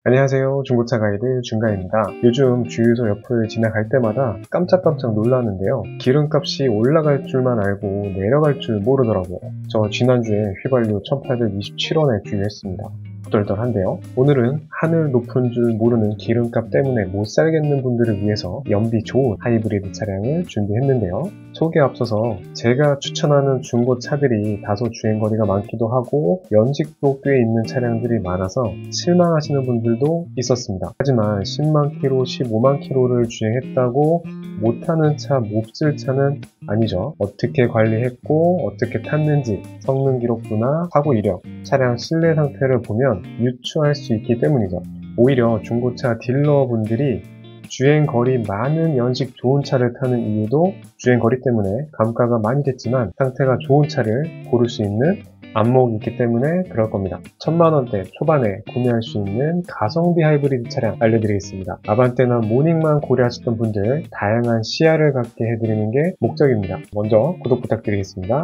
안녕하세요. 중고차 가이드 중가입니다. 요즘 주유소 옆을 지나갈 때마다 깜짝깜짝 놀라는데요. 기름값이 올라갈 줄만 알고 내려갈 줄 모르더라고요. 저 지난주에 휘발유 1827원에 주유했습니다. 후덜덜한데요. 오늘은 하늘 높은 줄 모르는 기름값 때문에 못 살겠는 분들을 위해서 연비 좋은 하이브리드 차량을 준비했는데요. 소개에 앞서서 제가 추천하는 중고차들이 다소 주행거리가 많기도 하고 연식도 꽤 있는 차량들이 많아서 실망하시는 분들도 있었습니다. 하지만 10만 킬로, 15만 킬로를 주행했다고 못하는 차, 몹쓸 차는 아니죠. 어떻게 관리했고 어떻게 탔는지 성능 기록부나 사고 이력, 차량 실내 상태를 보면 유추할 수 있기 때문이죠. 오히려 중고차 딜러분들이 주행거리 많은 연식 좋은 차를 타는 이유도 주행거리 때문에 감가가 많이 됐지만 상태가 좋은 차를 고를 수 있는 안목이 있기 때문에 그럴 겁니다. 1000만원대 초반에 구매할 수 있는 가성비 하이브리드 차량 알려드리겠습니다. 아반떼나 모닝만 고려하셨던 분들 다양한 시야를 갖게 해드리는 게 목적입니다. 먼저 구독 부탁드리겠습니다.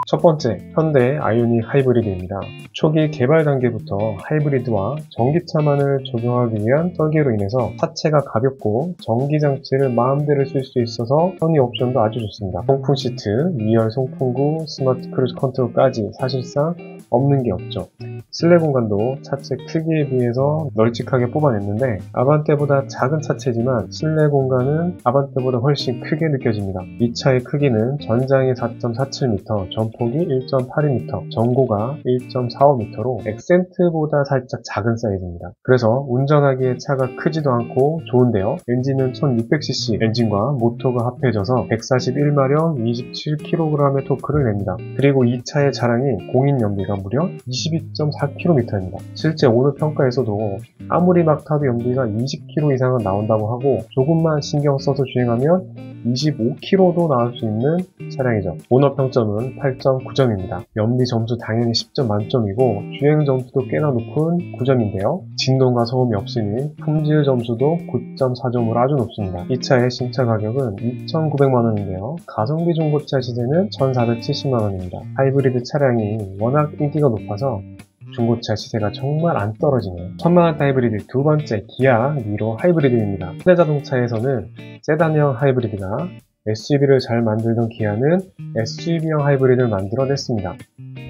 첫 번째, 현대 아이오닉 하이브리드입니다. 초기 개발 단계부터 하이브리드와 전기차만을 적용하기 위한 설계로 인해서 차체가 가볍고 전기장치를 마음대로 쓸 수 있어서 편의 옵션도 아주 좋습니다. 송풍 시트, 2열 송풍구, 스마트 크루즈 컨트롤까지 사실상 없는 게 없죠. 실내 공간도 차체 크기에 비해서 널찍하게 뽑아냈는데 아반떼보다 작은 차체지만 실내 공간은 아반떼보다 훨씬 크게 느껴집니다. 이 차의 크기는 전장이 4.47m, 전폭이 1.82m, 전고가 1.45m로 액센트보다 살짝 작은 사이즈입니다. 그래서 운전하기에 차가 크지도 않고 좋은데요. 엔진은 1600cc 엔진과 모터가 합해져서 141마력 27kg의 토크를 냅니다. 그리고 이 차의 자랑이 공인 연비가 무려 22.4km입니다. 실제 오늘 평가에서도 아무리 막 타도 연비가 20km 이상은 나온다고 하고 조금만 신경 써서 주행하면 25km도 나올 수 있는 차량이죠. 오너 평점은 8.9점입니다. 연비 점수 당연히 10점 만점이고 주행 점수도 꽤나 높은 9점인데요. 진동과 소음이 없으니 품질 점수도 9.4점으로 아주 높습니다. 이 차의 신차 가격은 2,900만원인데요. 가성비 중고차 시세는 1,470만원입니다. 하이브리드 차량이 워낙 인기가 높아서 중고차 시세가 정말 안 떨어지네요. 1000만원 하이브리드 두 번째, 기아 니로 하이브리드입니다. 현대자동차에서는 세단형 하이브리드가 SUV를 잘 만들던 기아는 SUV형 하이브리드를 만들어냈습니다.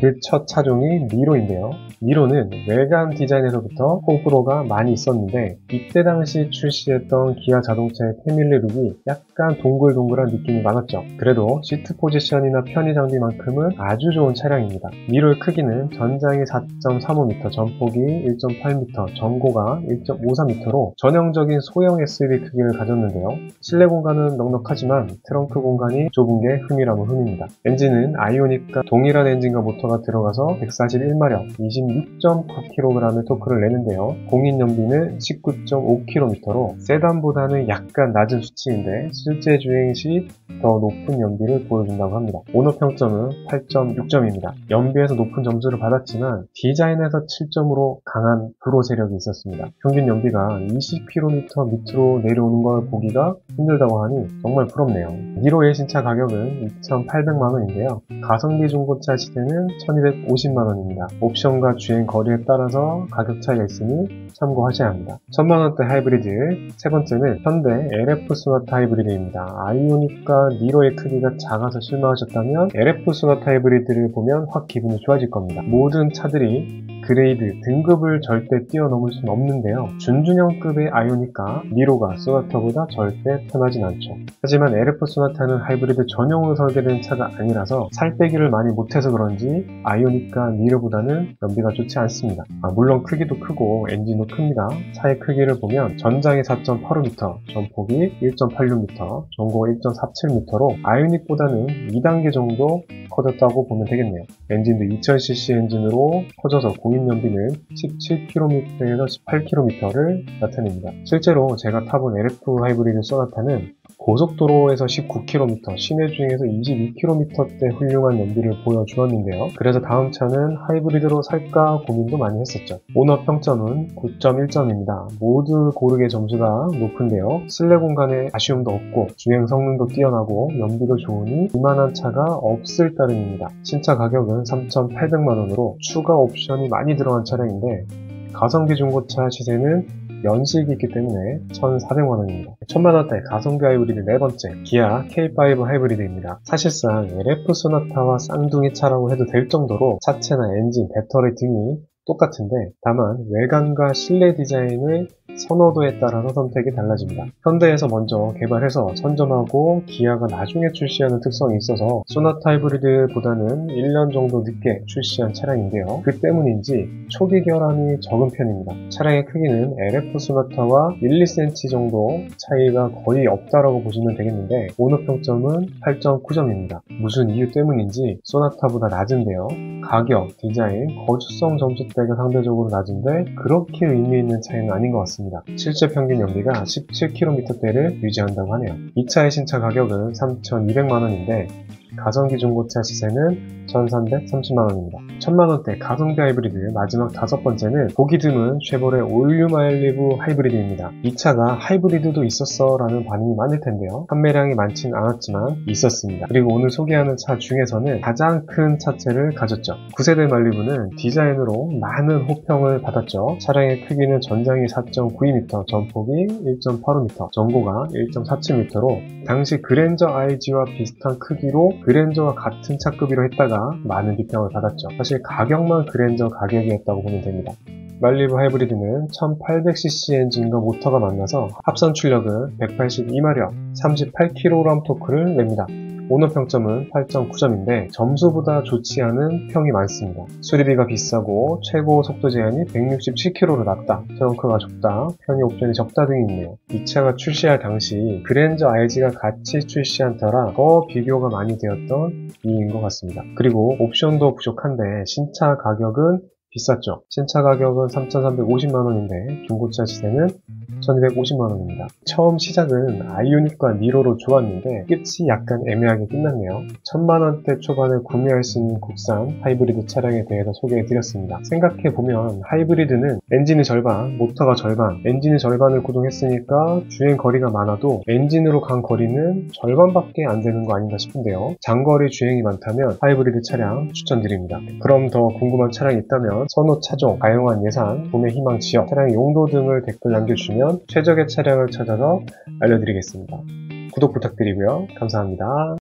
그 첫 차종이 니로인데요. 니로는 외관 디자인에서부터 호불호가 많이 있었는데 이때 당시 출시했던 기아 자동차의 패밀리룩이 약간 동글동글한 느낌이 많았죠. 그래도 시트 포지션이나 편의 장비만큼은 아주 좋은 차량입니다. 니로의 크기는 전장이 4.35m, 전폭이 1.8m, 전고가 1.54m로 전형적인 소형 SUV 크기를 가졌는데요. 실내 공간은 넉넉하지만 트렁크 공간이 좁은 게 흠이라면 흠입니다. 엔진은 아이오닉과 동일한 엔진과 모터가 들어가서 141마력 26.9kg의 토크를 내는데요. 공인 연비는 19.5km로 세단보다는 약간 낮은 수치인데 실제 주행 시 더 높은 연비를 보여준다고 합니다. 오너 평점은 8.6점입니다. 연비에서 높은 점수를 받았지만 디자인에서 7점으로 강한 불호 세력이 있었습니다. 평균 연비가 20km 밑으로 내려오는 걸 보기가 힘들다고 하니 정말 부럽네요. 니로의 신차 가격은 2,800만원인데요. 가성비 중고차 시세는 1,250만원입니다. 옵션과 주행 거리에 따라서 가격 차이가 있으니 참고하셔야 합니다. 1000만원대 하이브리드 세 번째는 현대 LF 소나타 하이브리드입니다. 아이오닉과 니로의 크기가 작아서 실망하셨다면 LF 소나타 하이브리드를 보면 확 기분이 좋아질 겁니다. 모든 차들이 그레이드, 등급을 절대 뛰어넘을 수는 없는데요. 준준형급의 아이오닉과 니로가 소나타보다 절대 편하진 않죠. 하지만 LF 소나타는 하이브리드 전용으로 설계된 차가 아니라서 살 빼기를 많이 못해서 그런지 아이오닉과 니로보다는 연비가 좋지 않습니다. 물론 크기도 크고 엔진도 큽니다. 차의 크기를 보면 전장이 4.85m, 전폭이 1.86m, 전고가 1.47m로 아이오닉보다는 2단계 정도 커졌다고 보면 되겠네요. 엔진도 2000cc 엔진으로 커져서 공인 연비는 17km에서 18km를 나타냅니다. 실제로 제가 타본 LF 하이브리드 소나타는 고속도로에서 19km, 시내 중에서 22km대 훌륭한 연비를 보여주었는데요. 그래서 다음 차는 하이브리드로 살까 고민도 많이 했었죠. 오너 평점은 9.1점입니다. 모두 고르게 점수가 높은데요. 실내 공간에 아쉬움도 없고 주행 성능도 뛰어나고 연비도 좋으니 이만한 차가 없을 따름입니다. 신차 가격은 3,800만원으로 추가 옵션이 많이 들어간 차량인데 가성비 중고차 시세는 연식이 있기 때문에 1,400만원입니다. 1,000만원대 가성비 하이브리드 네 번째, 기아 K5 하이브리드입니다. 사실상 LF 소나타와 쌍둥이 차라고 해도 될 정도로 차체나 엔진, 배터리 등이 똑같은데 다만 외관과 실내 디자인의 선호도에 따라서 선택이 달라집니다. 현대에서 먼저 개발해서 선점하고 기아가 나중에 출시하는 특성이 있어서 소나타 하이브리드보다는 1년 정도 늦게 출시한 차량인데요. 그 때문인지 초기 결함이 적은 편입니다. 차량의 크기는 LF 소나타와 1, 2cm 정도 차이가 거의 없다라고 보시면 되겠는데 오너 평점은 8.9점입니다. 무슨 이유 때문인지 소나타보다 낮은데요. 가격, 디자인, 거주성 점수대가 상대적으로 낮은데 그렇게 의미 있는 차이는 아닌 것 같습니다. 실제 평균 연비가 17km대를 유지한다고 하네요. 이 차의 신차 가격은 3,200만원인데 가성비 중고차 시세는 1,330만원입니다. 1,000만원대 가성비 하이브리드 마지막 다섯 번째는 보기 드문 쉐보레 올류 마일리브 하이브리드입니다. 이 차가 하이브리드도 있었어 라는 반응이 많을 텐데요. 판매량이 많지는 않았지만 있었습니다. 그리고 오늘 소개하는 차 중에서는 가장 큰 차체를 가졌죠. 9세대 마일리브는 디자인으로 많은 호평을 받았죠. 차량의 크기는 전장이 4.92m, 전폭이 1.85m, 전고가 1.47m로 당시 그랜저 IG와 비슷한 크기로 그랜저와 같은 차급이로 했다가 많은 비평을 받았죠. 사실 가격만 그랜저 가격이었다고 보면 됩니다. 마일리브 하이브리드는 1800cc 엔진과 모터가 만나서 합산 출력은 182마력, 38kg 토크를 냅니다. 오너 평점은 8.9점인데 점수보다 좋지 않은 평이 많습니다. 수리비가 비싸고 최고 속도 제한이 167km로 낮다, 트렁크가 좁다, 편의 옵션이 적다 등이 있네요. 이 차가 출시할 당시 그랜저 RG가 같이 출시한 터라 더 비교가 많이 되었던 이유인 것 같습니다. 그리고 옵션도 부족한데 신차 가격은 비쌌죠. 신차 가격은 3,350만원인데 중고차 시세는 1,250만원입니다. 처음 시작은 아이오닉과 니로로 좋았는데 끝이 약간 애매하게 끝났네요. 1,000만원대 초반에 구매할 수 있는 국산 하이브리드 차량에 대해서 소개해드렸습니다. 생각해보면 하이브리드는 엔진의 절반, 모터가 절반, 엔진의 절반을 구동했으니까 주행 거리가 많아도 엔진으로 간 거리는 절반밖에 안 되는 거 아닌가 싶은데요. 장거리 주행이 많다면 하이브리드 차량 추천드립니다. 그럼 더 궁금한 차량이 있다면 선호 차종, 가용한 예산, 구매 희망 지역, 차량 용도 등을 댓글 남겨주시면 최적의 차량을 찾아서 알려드리겠습니다. 구독 부탁드리고요. 감사합니다.